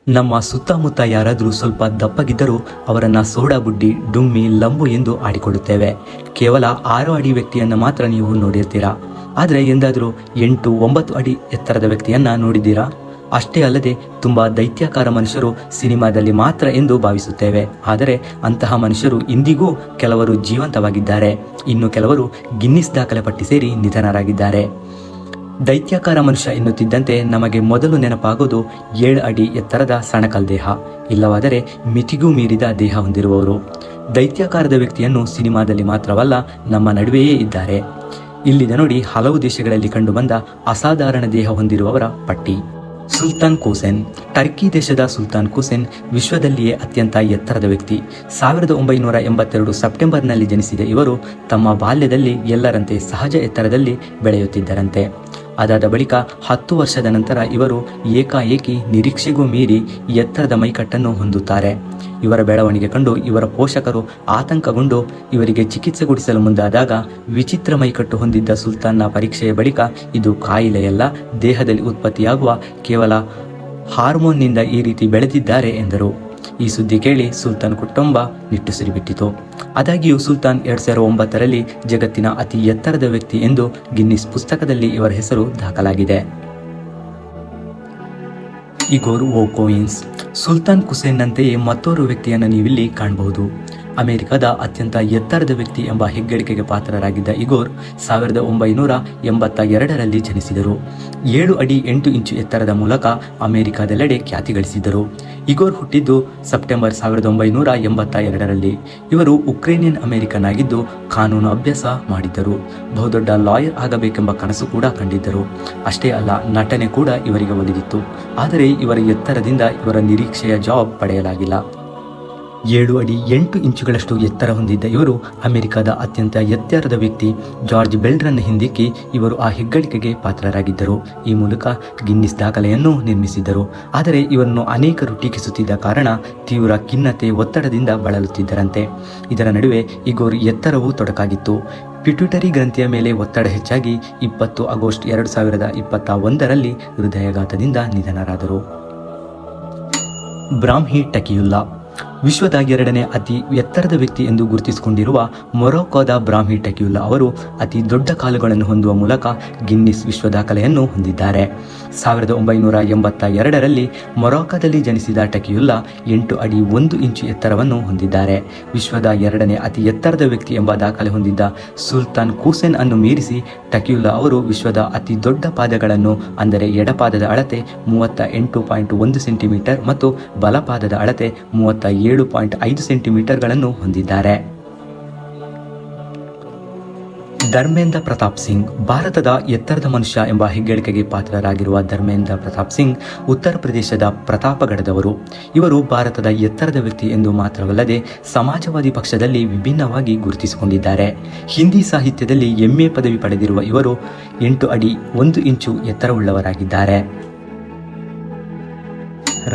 ನಮ್ಮ ಸುತ್ತಮುತ್ತ ಯಾರಾದರೂ ಸ್ವಲ್ಪ ದಪ್ಪಗಿದ್ದರೂ ಅವರನ್ನು ಸೋಡಾ ಬುಡ್ಡಿ, ಡುಮ್ಮಿ, ಲಂಬು ಎಂದು ಆಡಿಕೊಳ್ಳುತ್ತೇವೆ. ಕೇವಲ 6 ಅಡಿ ವ್ಯಕ್ತಿಯನ್ನು ಮಾತ್ರ ನೀವು ನೋಡಿರ್ತೀರಾ. ಆದರೆ ಎಂದಾದರೂ 8-9 ಅಡಿ ಎತ್ತರದ ವ್ಯಕ್ತಿಯನ್ನು ನೋಡಿದ್ದೀರಾ? ಅಷ್ಟೇ ಅಲ್ಲದೆ ತುಂಬ ದೈತ್ಯಾಕಾರ ಮನುಷ್ಯರು ಸಿನಿಮಾದಲ್ಲಿ ಮಾತ್ರ ಎಂದು ಭಾವಿಸುತ್ತೇವೆ. ಆದರೆ ಅಂತಹ ಮನುಷ್ಯರು ಇಂದಿಗೂ ಕೆಲವರು ಜೀವಂತವಾಗಿದ್ದಾರೆ. ಇನ್ನು ಕೆಲವರು ಗಿನ್ನಿಸ್ ದಾಖಲೆ ಪಟ್ಟಿ ಸೇರಿ ನಿಧನರಾಗಿದ್ದಾರೆ. ದೈತ್ಯಾಕಾರ ಮನುಷ್ಯ ಎನ್ನುತ್ತಿದ್ದಂತೆ ನಮಗೆ ಮೊದಲು ನೆನಪಾಗೋದು 7 ಅಡಿ ಎತ್ತರದ ಸಣಕಲ್ ದೇಹ, ಇಲ್ಲವಾದರೆ ಮಿತಿಗೂ ಮೀರಿದ ದೇಹ ಹೊಂದಿರುವವರು. ದೈತ್ಯಾಕಾರದ ವ್ಯಕ್ತಿಯನ್ನು ಸಿನಿಮಾದಲ್ಲಿ ಮಾತ್ರವಲ್ಲ, ನಮ್ಮ ನಡುವೆಯೇ ಇದ್ದಾರೆ. ಇಲ್ಲಿದೆ ನೋಡಿ ಹಲವು ದೇಶಗಳಲ್ಲಿ ಕಂಡುಬಂದ ಅಸಾಧಾರಣ ದೇಹ ಹೊಂದಿರುವವರ ಪಟ್ಟಿ. ಸುಲ್ತಾನ್ ಕೂಸೆನ್. ಟರ್ಕಿ ದೇಶದ ಸುಲ್ತಾನ್ ಕೂಸೆನ್ ವಿಶ್ವದಲ್ಲಿಯೇ ಅತ್ಯಂತ ಎತ್ತರದ ವ್ಯಕ್ತಿ. 1982 ಸೆಪ್ಟೆಂಬರ್ನಲ್ಲಿ ಜನಿಸಿದ ಇವರು ತಮ್ಮ ಬಾಲ್ಯದಲ್ಲಿ ಎಲ್ಲರಂತೆ ಸಹಜ ಎತ್ತರದಲ್ಲಿ ಬೆಳೆಯುತ್ತಿದ್ದರಂತೆ. ಅದಾದ ಬಳಿಕ 10 ವರ್ಷದ ನಂತರ ಇವರು ಏಕಾಏಕಿ ನಿರೀಕ್ಷೆಗೂ ಮೀರಿ ಎತ್ತರದ ಮೈಕಟ್ಟನ್ನು ಹೊಂದುತ್ತಾರೆ. ಇವರ ಬೆಳವಣಿಗೆ ಕಂಡು ಇವರ ಪೋಷಕರು ಆತಂಕಗೊಂಡು ಇವರಿಗೆ ಚಿಕಿತ್ಸೆ ಕೊಡಿಸಲು ಮುಂದಾದಾಗ ವಿಚಿತ್ರ ಮೈಕಟ್ಟು ಹೊಂದಿದ್ದ ಸುಲ್ತಾನ್ನ ಪರೀಕ್ಷೆಯ ಬಳಿಕ ಇದು ಕಾಯಿಲೆಯಲ್ಲ, ದೇಹದಲ್ಲಿ ಉತ್ಪತ್ತಿಯಾಗುವ ಕೇವಲ ಹಾರ್ಮೋನ್ನಿಂದ ಈ ರೀತಿ ಬೆಳೆದಿದ್ದಾರೆ ಎಂದರು. ಈ ಸುದ್ದಿ ಕೇಳಿ ಸುಲ್ತಾನ್ ಕುಟುಂಬ ನಿಟ್ಟುಸಿರುಬಿಟ್ಟಿತು. ಆದಾಗ್ಯೂ ಸುಲ್ತಾನ್ 2009ರಲ್ಲಿ ಜಗತ್ತಿನ ಅತಿ ಎತ್ತರದ ವ್ಯಕ್ತಿ ಎಂದು ಗಿನ್ನಿಸ್ ಪುಸ್ತಕದಲ್ಲಿ ಇವರ ಹೆಸರು ದಾಖಲಾಗಿದೆ. ಇಗೋರ್ ವೋಕೋಯಿನ್ಸ್. ಸುಲ್ತಾನ್ ಕುಸೇನ್ನಂತೆಯೇ ಮತ್ತೋರ್ವ ವ್ಯಕ್ತಿಯನ್ನು ನೀವಿಲ್ಲಿ ಕಾಣಬಹುದು. ಅಮೆರಿಕದ ಅತ್ಯಂತ ಎತ್ತರದ ವ್ಯಕ್ತಿ ಎಂಬ ಹೆಗ್ಗಳಿಕೆಗೆ ಪಾತ್ರರಾಗಿದ್ದ ಇಗೋರ್ 1982ರಲ್ಲಿ ಜನಿಸಿದರು. 7 ಅಡಿ 8 ಇಂಚು ಎತ್ತರದ ಮೂಲಕ ಅಮೆರಿಕದೆಲ್ಲೆಡೆ ಖ್ಯಾತಿ ಗಳಿಸಿದ್ದರು. ಇಗೋರ್ ಹುಟ್ಟಿದ್ದು ಸೆಪ್ಟೆಂಬರ್ 1982ರಲ್ಲಿ. ಇವರು ಉಕ್ರೇನಿಯನ್ ಅಮೆರಿಕನ್ ಆಗಿದ್ದು ಕಾನೂನು ಅಭ್ಯಾಸ ಮಾಡಿದ್ದರು. ಬಹುದೊಡ್ಡ ಲಾಯರ್ ಆಗಬೇಕೆಂಬ ಕನಸು ಕೂಡ ಕಂಡಿದ್ದರು. ಅಷ್ಟೇ ಅಲ್ಲ, ನಟನೆ ಕೂಡ ಇವರಿಗೆ ಒಲಿದಿತ್ತು. ಆದರೆ ಇವರ ಎತ್ತರದಿಂದ ಇವರ ನಿರೀಕ್ಷೆಯ ಜಾಬ್ ಪಡೆಯಲಾಗಿಲ್ಲ. 7 ಅಡಿ 8 ಇಂಚುಗಳಷ್ಟು ಎತ್ತರ ಹೊಂದಿದ್ದ ಇವರು ಅಮೆರಿಕದ ಅತ್ಯಂತ ಎತ್ತರದ ವ್ಯಕ್ತಿ ಜಾರ್ಜ್ ಬೆಲ್ರನ್ನು ಹಿಂದಿಕ್ಕಿ ಇವರು ಆ ಹೆಗ್ಗಳಿಕೆಗೆ ಪಾತ್ರರಾಗಿದ್ದರು. ಈ ಮೂಲಕ ಗಿನ್ನಿಸ್ ದಾಖಲೆಯನ್ನು ನಿರ್ಮಿಸಿದ್ದರು. ಆದರೆ ಇವರನ್ನು ಅನೇಕರು ಟೀಕಿಸುತ್ತಿದ್ದ ಕಾರಣ ತೀವ್ರ ಖಿನ್ನತೆ, ಒತ್ತಡದಿಂದ ಬಳಲುತ್ತಿದ್ದರಂತೆ. ಇದರ ನಡುವೆ ಇಗೋರ್ ಎತ್ತರವೂ ತೊಡಕಾಗಿತ್ತು. ಪಿಟ್ಯೂಟರಿ ಗ್ರಂಥಿಯ ಮೇಲೆ ಒತ್ತಡ ಹೆಚ್ಚಾಗಿ 20 ಆಗಸ್ಟ್ 2021ರಲ್ಲಿ ಹೃದಯಾಘಾತದಿಂದ ನಿಧನರಾದರು. ಬ್ರಾಹ್ಮಿ ಟಕಿಯುಲ್ಲಾ. ವಿಶ್ವದ 2ನೇ ಅತಿ ಎತ್ತರದ ವ್ಯಕ್ತಿ ಎಂದು ಗುರುತಿಸಿಕೊಂಡಿರುವ ಮೊರೊಕ್ಕೋದ ಬ್ರಾಹ್ಮಿ ಟಕಿಯುಲ್ಲಾ ಅವರು ಅತಿ ದೊಡ್ಡ ಕಾಲುಗಳನ್ನು ಹೊಂದುವ ಮೂಲಕ ಗಿನ್ನಿಸ್ ವಿಶ್ವ ದಾಖಲೆಯನ್ನು ಹೊಂದಿದ್ದಾರೆ. 1982ರಲ್ಲಿ ಮೊರೊಕ್ಕೋದಲ್ಲಿ ಜನಿಸಿದ ಟಕಿಯುಲ್ಲಾ 8 ಅಡಿ 1 ಇಂಚು ಎತ್ತರವನ್ನು ಹೊಂದಿದ್ದಾರೆ. ವಿಶ್ವದ 2ನೇ ಅತಿ ಎತ್ತರದ ವ್ಯಕ್ತಿ ಎಂಬ ದಾಖಲೆ ಹೊಂದಿದ್ದ ಸುಲ್ತಾನ್ ಕೂಸೆನ್ ಅನ್ನು ಮೀರಿಸಿ ಟಕಿಯುಲ್ಲಾ ಅವರು ವಿಶ್ವದ ಅತಿ ದೊಡ್ಡ ಪಾದಗಳನ್ನು, ಅಂದರೆ ಎಡಪಾದದ ಅಳತೆ 38.1 ಸೆಂಟಿಮೀಟರ್ ಮತ್ತು ಬಲಪಾದದ ಅಳತೆ 37.5 ಸೆಂಟಿಮೀಟರ್ಗಳನ್ನು ಹೊಂದಿದ್ದಾರೆ. ಧರ್ಮೇಂದ್ರ ಪ್ರತಾಪ್ ಸಿಂಗ್. ಭಾರತದ ಎತ್ತರದ ಮನುಷ್ಯ ಎಂಬ ಹೆಗ್ಗಳಿಕೆಗೆ ಪಾತ್ರರಾಗಿರುವ ಧರ್ಮೇಂದ್ರ ಪ್ರತಾಪ್ ಸಿಂಗ್ ಉತ್ತರ ಪ್ರದೇಶದ ಪ್ರತಾಪಗಢದವರು. ಇವರು ಭಾರತದ ಎತ್ತರದ ವ್ಯಕ್ತಿ ಎಂದು ಮಾತ್ರವಲ್ಲದೆ ಸಮಾಜವಾದಿ ಪಕ್ಷದಲ್ಲಿ ವಿಭಿನ್ನವಾಗಿ ಗುರುತಿಸಿಕೊಂಡಿದ್ದಾರೆ. ಹಿಂದಿ ಸಾಹಿತ್ಯದಲ್ಲಿ MA ಪದವಿ ಪಡೆದಿರುವ ಇವರು 8 ಅಡಿ 1 ಇಂಚು ಎತ್ತರವುಳ್ಳವರಾಗಿದ್ದಾರೆ.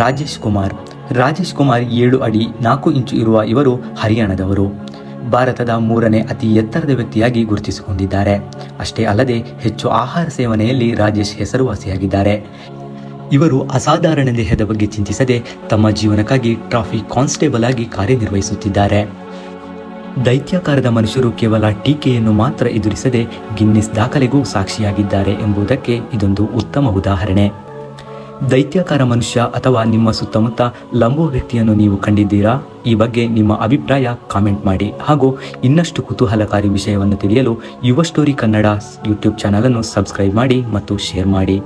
ರಾಜೇಶ್ ಕುಮಾರ್. 7 ಅಡಿ 4 ಇಂಚು ಇರುವ ಇವರು ಹರಿಯಾಣದವರು. ಭಾರತದ 3ನೇ ಅತಿ ಎತ್ತರದ ವ್ಯಕ್ತಿಯಾಗಿ ಗುರುತಿಸಿಕೊಂಡಿದ್ದಾರೆ. ಅಷ್ಟೇ ಅಲ್ಲದೆ ಹೆಚ್ಚು ಆಹಾರ ಸೇವನೆಯಲ್ಲಿ ರಾಜೇಶ್ ಹೆಸರುವಾಸಿಯಾಗಿದ್ದಾರೆ. ಇವರು ಅಸಾಧಾರಣ ದೇಹದ ಬಗ್ಗೆ ಚಿಂತಿಸದೆ ತಮ್ಮ ಜೀವನಕ್ಕಾಗಿ ಟ್ರಾಫಿಕ್ ಕಾನ್ಸ್ಟೇಬಲ್ ಆಗಿ ಕಾರ್ಯನಿರ್ವಹಿಸುತ್ತಿದ್ದಾರೆ. ದೈತ್ಯಾಕಾರದ ಮನುಷ್ಯರು ಕೇವಲ ಟೀಕೆಯನ್ನು ಮಾತ್ರ ಎದುರಿಸದೆ ಗಿನ್ನಿಸ್ ದಾಖಲೆಗೂ ಸಾಕ್ಷಿಯಾಗಿದ್ದಾರೆ ಎಂಬುದಕ್ಕೆ ಇದೊಂದು ಉತ್ತಮ ಉದಾಹರಣೆ. ದೈತ್ಯಾಕಾರ ಮನುಷ್ಯ ಅಥವಾ ನಿಮ್ಮ ಸುತ್ತಮುತ್ತ ಲಂಬೋ ವ್ಯಕ್ತಿಯನ್ನು ನೀವು ಕಂಡಿದ್ದೀರಾ? ಈ ಬಗ್ಗೆ ನಿಮ್ಮ ಅಭಿಪ್ರಾಯ ಕಾಮೆಂಟ್ ಮಾಡಿ. ಹಾಗೂ ಇನ್ನಷ್ಟು ಕುತೂಹಲಕಾರಿ ವಿಷಯವನ್ನು ತಿಳಿಯಲು ಯುವ ಸ್ಟೋರಿ ಕನ್ನಡ ಯೂಟ್ಯೂಬ್ ಚಾನಲನ್ನು ಸಬ್ಸ್ಕ್ರೈಬ್ ಮಾಡಿ ಮತ್ತು ಶೇರ್ ಮಾಡಿ.